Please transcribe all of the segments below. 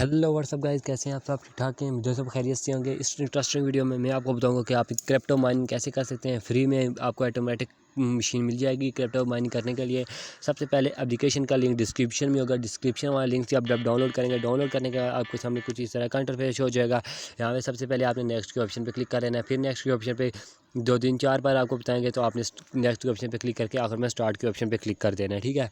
Hello what's up guys, कैसे हैं आप सब? ठीक ठाक हैं? मुझे सब खैरियत से होंगे। इस इंटरेस्टिंग वीडियो में मैं आपको बताऊंगा कि आप क्रिप्टो माइनिंग कैसे कर सकते हैं। फ्री में आपको ऑटोमेटिक मशीन मिल जाएगी क्रिप्टो माइनिंग करने के लिए। सबसे पहले एप्लीकेशन का लिंक डिस्क्रिप्शन में होगा। डिस्क्रिप्शन वाला लिंक से आप जब डाउनलोड करेंगे, डाउनलोड करने के बाद आपको सामने कुछ इस तरह का इंटरफेस हो जाएगा। यहाँ पे सबसे पहले आपने नेक्स्ट के ऑप्शन पर क्लिक कर लेना है। फिर नेक्स्ट के ऑप्शन पर 2 3 4 बार आपको बताएंगे, तो आपने नेक्स्ट के ऑप्शन पर क्लिक करके आखिर में स्टार्ट के ऑप्शन पर क्लिक कर देना है। ठीक है,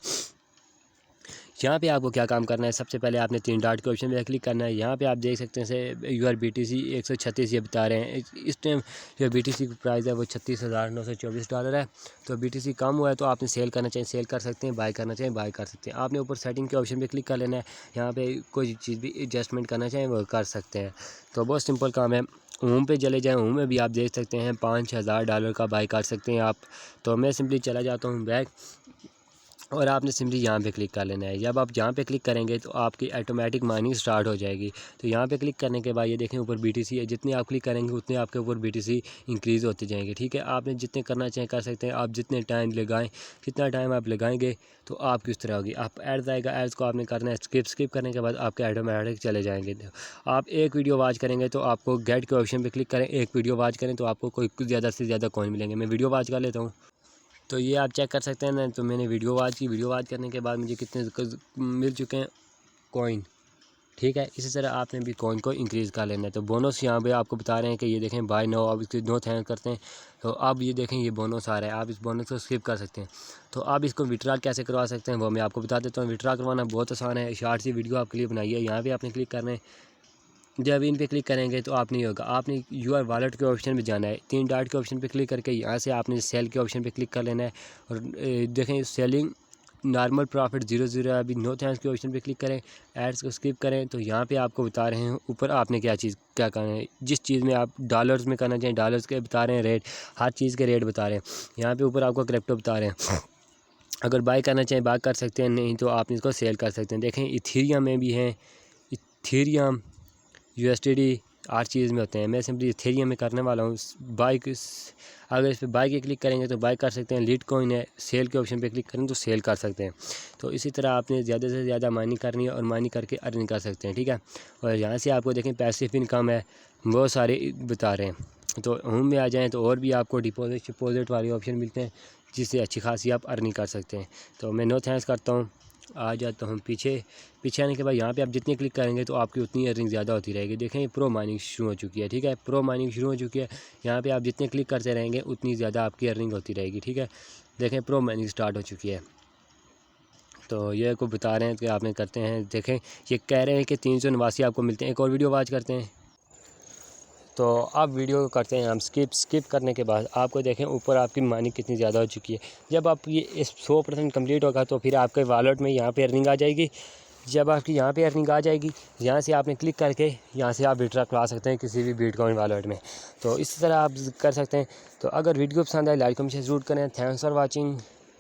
यहाँ पे आपको क्या काम करना है, सबसे पहले आपने 3 डॉट के ऑप्शन पे क्लिक करना है। यहाँ पे आप देख सकते हैं से यूआर BTC 136 ये बता रहे हैं। इस टाइम जो BTC की प्राइस है वो $36,924 है। तो BTC कम हुआ है तो आपने सेल करना चाहिए, सेल कर सकते हैं, बाय करना चाहिए, बाय कर सकते हैं। आपने ऊपर सेटिंग के ऑप्शन पे क्लिक कर लेना है। यहाँ पे कोई चीज़ भी एडजस्टमेंट करना चाहिए वो कर सकते हैं। तो बहुत सिंपल काम है। होम पे चले जाएँ, होम में भी आप देख सकते हैं $5,000 का बाय कर सकते हैं आप। तो मैं सिंपली चला जाता हूँ बैक, और आपने सिंपली यहाँ पे क्लिक कर लेना है। जब आप यहाँ पे क्लिक करेंगे तो आपकी ऑटोमेटिक माइनिंग स्टार्ट हो जाएगी। तो यहाँ पे क्लिक करने के बाद ये देखें ऊपर BTC है। जितने आप क्लिक करेंगे उतने आपके ऊपर BTC इंक्रीज़ होते जाएंगे। ठीक है, आपने जितने करना चाहें कर सकते हैं। आप जितने टाइम लगाएं, कितना टाइम आप लगाएंगे तो आपकी उस तरह होगी। आप एड्स आएगा, एड्स को आपने करना है स्किप करने के बाद आपके ऑटोमेटिक चले जाएंगे। आप एक वीडियो वॉच करेंगे तो आपको गेट के ऑप्शन पर क्लिक करें। एक वीडियो वॉच करें तो आपको कोई ज़्यादा से ज़्यादा कॉइन मिलेंगे। मैं वीडियो वॉच कर लेता हूँ, तो ये आप चेक कर सकते हैं ना। तो मैंने वीडियो वॉच की, वीडियो वॉच करने के बाद मुझे कितने मिल चुके हैं कॉइन। ठीक है, इसी तरह आपने भी कॉइन को इंक्रीज़ कर लेना है। तो बोनस यहाँ पे आपको बता रहे हैं कि ये देखें बाय नो, अब इसके नो थैंक करते हैं। तो अब ये देखें ये बोनस आ रहा है, आप इस बोनस को स्किप कर सकते हैं। तो आप इसको विड्रॉ कैसे करवा सकते हैं वो मैं आपको बता देता हूँ। विड्रॉ करवाना बहुत आसान है, शॉर्ट सी वीडियो आपके लिए बनाई है। यहाँ पर आपने क्लिक करना है। जब इन पे क्लिक करेंगे तो आप नहीं होगा, आपने यूआर वॉलेट के ऑप्शन में जाना है। 3 डॉट के ऑप्शन पे क्लिक करके यहाँ से आपने सेल के ऑप्शन पे क्लिक कर लेना है। और देखें सेलिंग नॉर्मल प्रॉफिट 0 अभी नो थैंक्स के ऑप्शन पे क्लिक करें, एड्स को स्किप करें। तो यहाँ पे आपको बता रहे हैं ऊपर आपने क्या करना है। जिस चीज़ में आप डॉलर्स में करना चाहें डॉलर्स के बता रहे हैं रेट, हर चीज़ के रेट बता रहे हैं। यहाँ पर ऊपर आपको क्रिप्टो बता रहे हैं। अगर बाय करना चाहें बाय कर सकते हैं, नहीं तो आप इसको सेल कर सकते हैं। देखें इथीरियम में भी हैं, इथीरियम USDT हर चीज़ में होते हैं। मैं सिंपली इथेरियम में करने वाला हूँ बाइक। अगर इस पर बाई के क्लिक करेंगे तो बाई कर सकते हैं। लीड कॉइन है, सेल के ऑप्शन पे क्लिक करें तो सेल कर सकते हैं। तो इसी तरह आपने ज़्यादा से ज़्यादा माइनिंग करनी है और माइनिंग करके अर्निंग कर सकते हैं। ठीक है, और यहाँ से आपको देखें पैसिव इनकम है, बहुत सारे बता रहे हैं। तो होम में आ जाएँ तो और भी आपको डिपॉजिट वाले ऑप्शन मिलते हैं जिससे अच्छी खासी आप अर्निंग कर सकते हैं। तो मैं नो थैंक्स करता हूँ, आ जाता हूँ पीछे आने के बाद यहाँ पे आप जितने क्लिक करेंगे तो आपकी उतनी अर्निंग ज़्यादा होती रहेगी। देखें प्रो माइनिंग शुरू हो चुकी है। ठीक है, प्रो माइनिंग शुरू हो चुकी है। यहाँ पे आप जितने क्लिक करते रहेंगे उतनी ज़्यादा आपकी अर्निंग होती रहेगी। ठीक है, देखें प्रो माइनिंग स्टार्ट हो चुकी है। तो ये को बता रहे हैं कि आपने करते हैं। देखें ये कह रहे हैं कि 389 आपको मिलते हैं। एक और वीडियो वॉच करते हैं। तो अब वीडियो को करते हैं हम स्किप करने के बाद आपको देखें ऊपर आपकी माइनिंग कितनी ज़्यादा हो चुकी है। जब आप ये 100% कम्प्लीट होगा तो फिर आपके वॉलेट में यहाँ पे अर्निंग आ जाएगी। जब आपकी यहाँ पे अर्निंग आ जाएगी, यहाँ से आपने क्लिक करके यहाँ से आप विड्रॉ करवा सकते हैं किसी भी बिटकॉइन वॉलेट में। तो इस तरह आप कर सकते हैं। तो अगर वीडियो पसंद आए लाइक कमेंट शेयर ज़रूर करें। Thanks for watching.